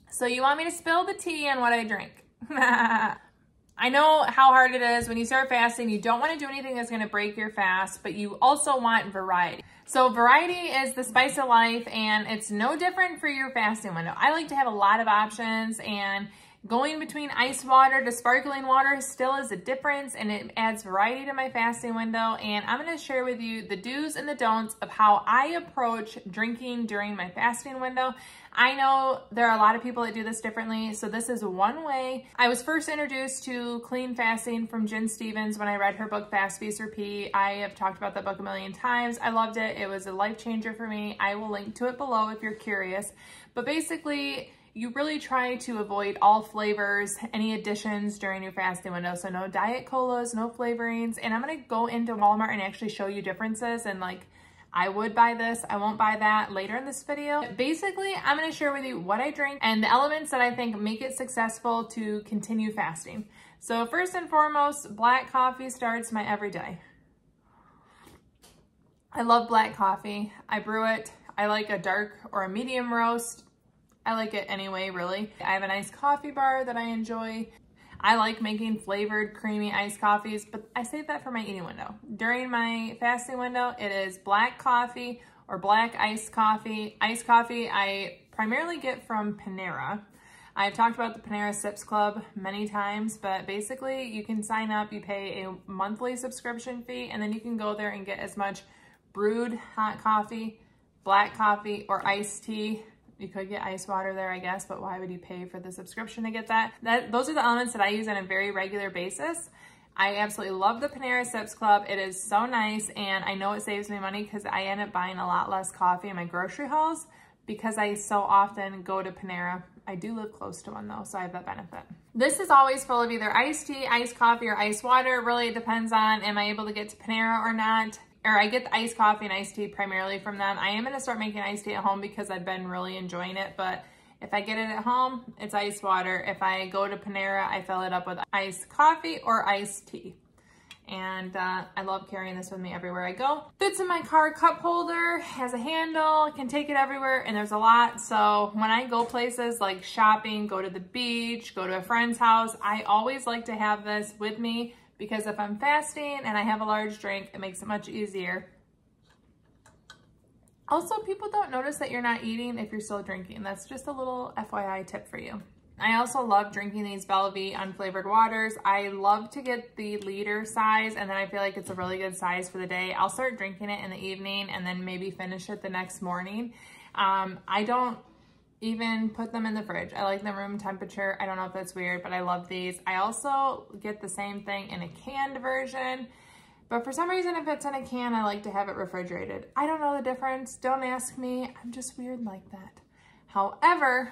So you want me to spill the tea on what I drink? I know how hard it is when you start fasting. You don't want to do anything that's going to break your fast, but you also want variety. So variety is the spice of life, and it's no different for your fasting window. I like to have a lot of options, and going between ice water to sparkling water still is a difference, and it adds variety to my fasting window. And I'm going to share with you the do's and the don'ts of how I approach drinking during my fasting window. I know there are a lot of people that do this differently, so this is one way. I was first introduced to clean fasting from Jen Stevens when I read her book, Fast, Feast, Repeat. I have talked about that book a million times. I loved it. It was a life changer for me. I will link to it below if you're curious. But basically, you really try to avoid all flavors, any additions during your fasting window. So no diet colas, no flavorings. And I'm gonna go into Walmart and actually show you differences, and like, I would buy this, I won't buy that later in this video. Basically, I'm gonna share with you what I drink and the elements that I think make it successful to continue fasting. So first and foremost, black coffee starts my everyday. I love black coffee. I brew it. I like a dark or a medium roast. I like it anyway, really. I have a nice coffee bar that I enjoy. I like making flavored, creamy iced coffees, but I save that for my eating window. During my fasting window, it is black coffee or black iced coffee. Iced coffee I primarily get from Panera. I've talked about the Panera Sips Club many times, but basically you can sign up, you pay a monthly subscription fee, and then you can go there and get as much brewed hot coffee, black coffee, or iced tea. You could get ice water there, I guess, but why would you pay for the subscription to get that? Those are the elements that I use on a very regular basis. I absolutely love the Panera Sips Club. It is so nice, and I know it saves me money because I end up buying a lot less coffee in my grocery hauls because I so often go to Panera. I do live close to one though, so I have that benefit. This is always full of either iced tea, iced coffee, or iced water. Really, it depends on, am I able to get to Panera or not? Or I get the iced coffee and iced tea primarily from them. I am gonna start making iced tea at home because I've been really enjoying it, but if I get it at home, it's iced water. If I go to Panera, I fill it up with iced coffee or iced tea. And I love carrying this with me everywhere I go. Fits in my car cup holder, has a handle, can take it everywhere, and there's a lot. So when I go places like shopping, go to the beach, go to a friend's house, I always like to have this with me, because if I'm fasting and I have a large drink, it makes it much easier. Also, people don't notice that you're not eating if you're still drinking. That's just a little FYI tip for you. I also love drinking these Bellevue unflavored waters. I love to get the liter size, and then I feel like it's a really good size for the day. I'll start drinking it in the evening and then maybe finish it the next morning. I don't even put them in the fridge. I like them room temperature. I don't know if that's weird, but I love these. I also get the same thing in a canned version, but for some reason, if it's in a can, I like to have it refrigerated. I don't know the difference. Don't ask me. I'm just weird like that. However,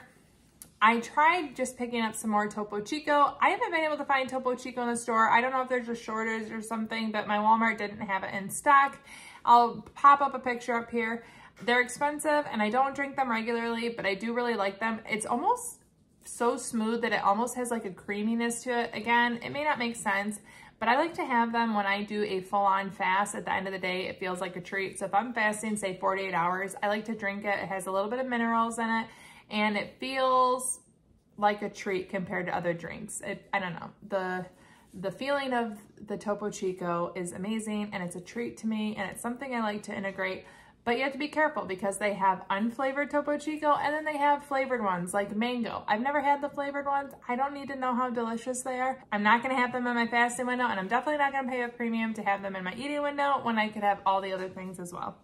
I tried just picking up some more Topo Chico. I haven't been able to find Topo Chico in the store. I don't know if there's a shortage or something, but my Walmart didn't have it in stock. I'll pop up a picture up here. They're expensive and I don't drink them regularly, but I do really like them. It's almost so smooth that it almost has like a creaminess to it. Again, it may not make sense, but I like to have them when I do a full-on fast. At the end of the day, it feels like a treat. So if I'm fasting, say 48 hours, I like to drink it. It has a little bit of minerals in it, and it feels like a treat compared to other drinks. I don't know. The feeling of the Topo Chico is amazing, and it's a treat to me, and it's something I like to integrate. But you have to be careful because they have unflavored Topo Chico, and then they have flavored ones like mango. I've never had the flavored ones. I don't need to know how delicious they are. I'm not gonna have them in my fasting window, and I'm definitely not gonna pay a premium to have them in my eating window when I could have all the other things as well.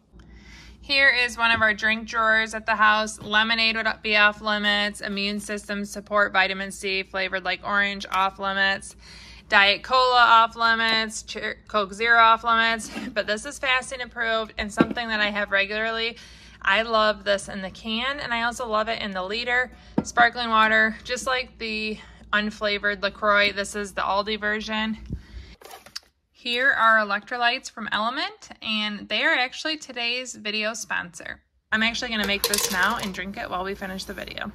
Here is one of our drink drawers at the house. Lemonade would be off limits. Immune system support, vitamin C, flavored like orange, off limits. Diet Cola off limits, Coke Zero off limits, but this is fasting approved and something that I have regularly. I love this in the can, and I also love it in the liter. Sparkling water, just like the unflavored LaCroix. This is the Aldi version. Here are electrolytes from Element, and they are actually today's video sponsor. I'm actually gonna make this now and drink it while we finish the video.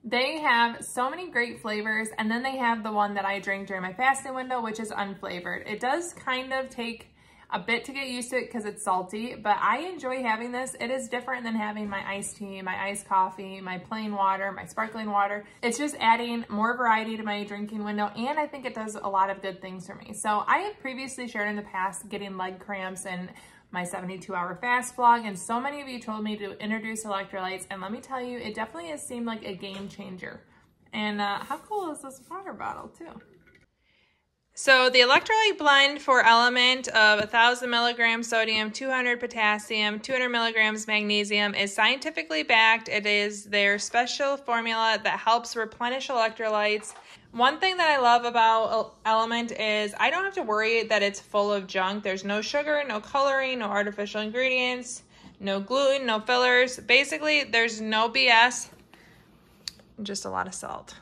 They have so many great flavors, and then they have the one that I drink during my fasting window, which is unflavored. It does kind of take a bit to get used to it because it's salty, but I enjoy having this. It is different than having my iced tea, my iced coffee, my plain water, my sparkling water. It's just adding more variety to my drinking window, and I think it does a lot of good things for me. So I have previously shared in the past getting leg cramps and my 72-hour fast vlog, and so many of you told me to introduce electrolytes, and let me tell you, it definitely has seemed like a game changer. And how cool is this water bottle too? So the electrolyte blend for Element of 1,000 milligrams sodium, 200 potassium, 200 milligrams magnesium is scientifically backed. It is their special formula that helps replenish electrolytes. One thing that I love about Element is I don't have to worry that it's full of junk. There's no sugar, no coloring, no artificial ingredients, no gluten, no fillers. Basically, there's no BS, just a lot of salt.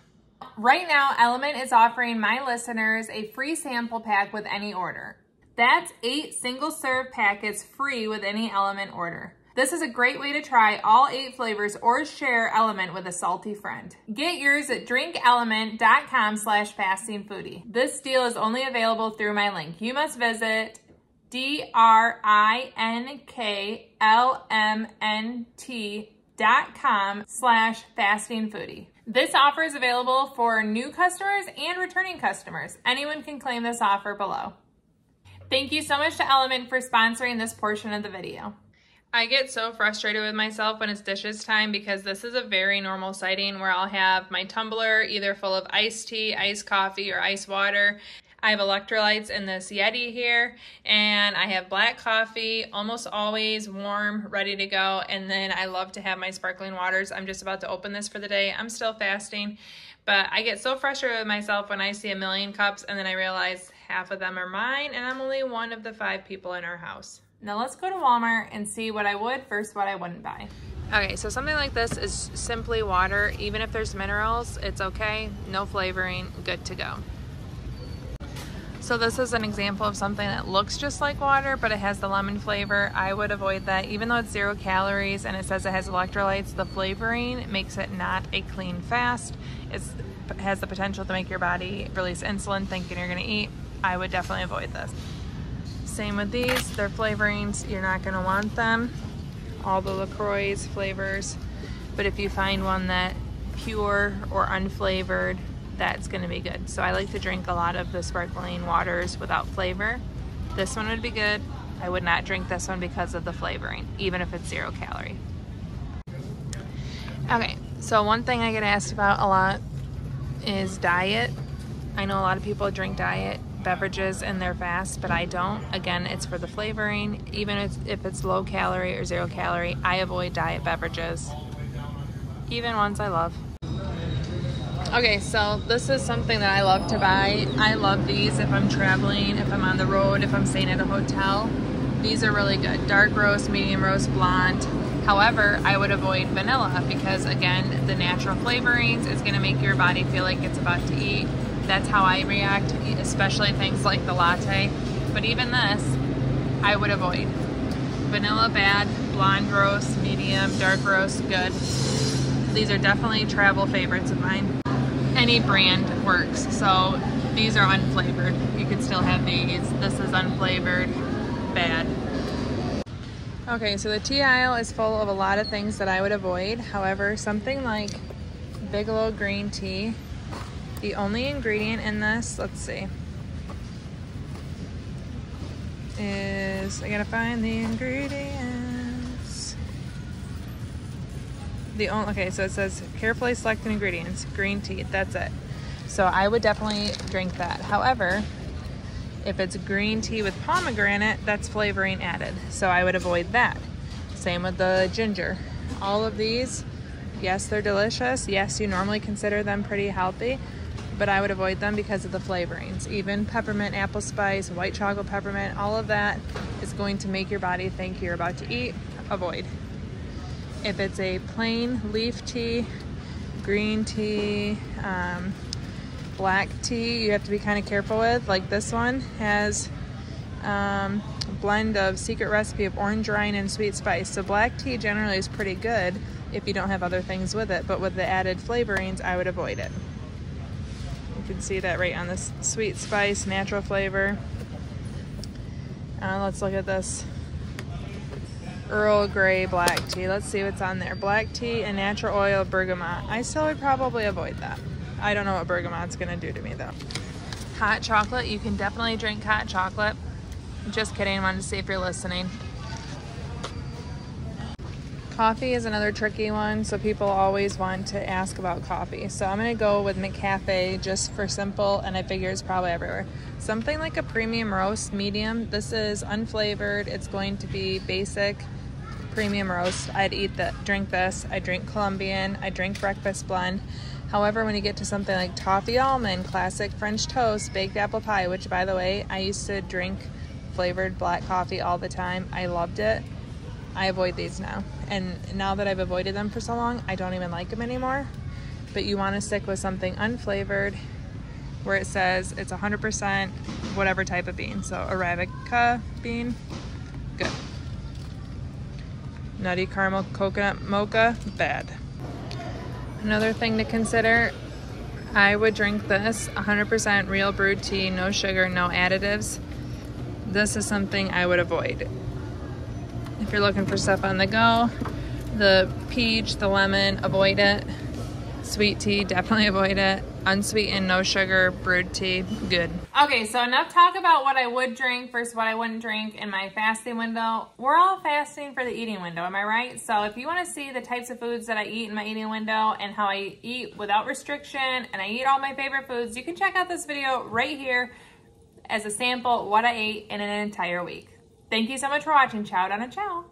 Right now, Element is offering my listeners a free sample pack with any order. That's 8 single-serve packets free with any Element order. This is a great way to try all 8 flavors or share Element with a salty friend. Get yours at drinkelement.com/fastingfoodie. This deal is only available through my link. You must visit drinkelement.com/fastingfoodie. This offer is available for new customers and returning customers. Anyone can claim this offer below. Thank you so much to Element for sponsoring this portion of the video. I get so frustrated with myself when it's dishes time because this is a very normal sighting where I'll have my tumbler either full of iced tea, iced coffee, or iced water. I have electrolytes in this Yeti here, and I have black coffee, almost always warm, ready to go, and then I love to have my sparkling waters. I'm just about to open this for the day. I'm still fasting, but I get so frustrated with myself when I see a million cups, and then I realize half of them are mine, and I'm only one of the 5 people in our house. Now let's go to Walmart and see what I would versus what I wouldn't buy. Okay, so something like this is simply water. Even if there's minerals, it's okay. No flavoring, good to go. So this is an example of something that looks just like water, but it has the lemon flavor. I would avoid that. Even though it's 0 calories and it says it has electrolytes, the flavoring makes it not a clean fast. It has the potential to make your body release insulin thinking you're gonna eat. I would definitely avoid this. Same with these, they're flavorings, you're not gonna want them. All the LaCroix flavors, but if you find one that pure or unflavored, that's gonna be good. So I like to drink a lot of the sparkling waters without flavor. This one would be good. I would not drink this one because of the flavoring, even if it's 0 calorie. Okay, so one thing I get asked about a lot is diet. I know a lot of people drink diet beverages in their fast, but I don't. Again, it's for the flavoring. Even if it's low calorie or 0 calorie, I avoid diet beverages, even ones I love. Okay, so this is something that I love to buy. I love these if I'm traveling, if I'm on the road, if I'm staying at a hotel. These are really good. Dark roast, medium roast, blonde. However, I would avoid vanilla because, again, the natural flavorings is going to make your body feel like it's about to eat. That's how I react, especially things like the latte. But even this, I would avoid. Vanilla, bad. Blonde roast, medium. Dark roast, good. These are definitely travel favorites of mine. Any brand works. So these are unflavored. You could still have these. This is unflavored. Bad. Okay, so the tea aisle is full of a lot of things that I would avoid. However, something like Bigelow green tea, the only ingredient in this, let's see, is, I gotta find the ingredients. Okay, so it says carefully selected ingredients, green tea, that's it. So I would definitely drink that. However, if it's green tea with pomegranate, that's flavoring added. So I would avoid that. Same with the ginger. All of these, yes, they're delicious. Yes, you normally consider them pretty healthy, but I would avoid them because of the flavorings. Even peppermint, apple spice, white chocolate peppermint, all of that is going to make your body think you're about to eat. Avoid. If it's a plain leaf tea, green tea, black tea, you have to be kind of careful with. Like this one has a blend of secret recipe of orange rind and sweet spice. So black tea generally is pretty good if you don't have other things with it, but with the added flavorings, I would avoid it. You can see that right on this sweet spice, natural flavor. Let's look at this Earl Grey black tea. Let's see what's on there. Black tea and natural oil bergamot. I still would probably avoid that. I don't know what bergamot's gonna do to me though. Hot chocolate, you can definitely drink hot chocolate. Just kidding, I wanted to see if you're listening. Coffee is another tricky one, so people always want to ask about coffee. So I'm gonna go with McCafe just for simple, and I figure it's probably everywhere. Something like a premium roast medium. This is unflavored. It's going to be basic premium roast. I'd drink this. I drink Colombian. I drink breakfast blend. However, when you get to something like toffee almond, classic French toast, baked apple pie, which by the way, I used to drink flavored black coffee all the time. I loved it. I avoid these now. And now that I've avoided them for so long, I don't even like them anymore. But you want to stick with something unflavored where it says it's 100% whatever type of bean. So Arabica bean, good. Nutty caramel coconut mocha, bad. Another thing to consider, I would drink this 100% real brewed tea, no sugar, no additives. This is something I would avoid. If you're looking for stuff on the go, the peach, the lemon, avoid it. Sweet tea, definitely avoid it. Unsweetened, no sugar, brewed tea, good. Okay, so enough talk about what I would drink versus what I wouldn't drink in my fasting window. We're all fasting for the eating window, am I right? So if you want to see the types of foods that I eat in my eating window and how I eat without restriction, and I eat all my favorite foods, you can check out this video right here as a sample of what I ate in an entire week. Thank you so much for watching. Ciao, Donna, ciao.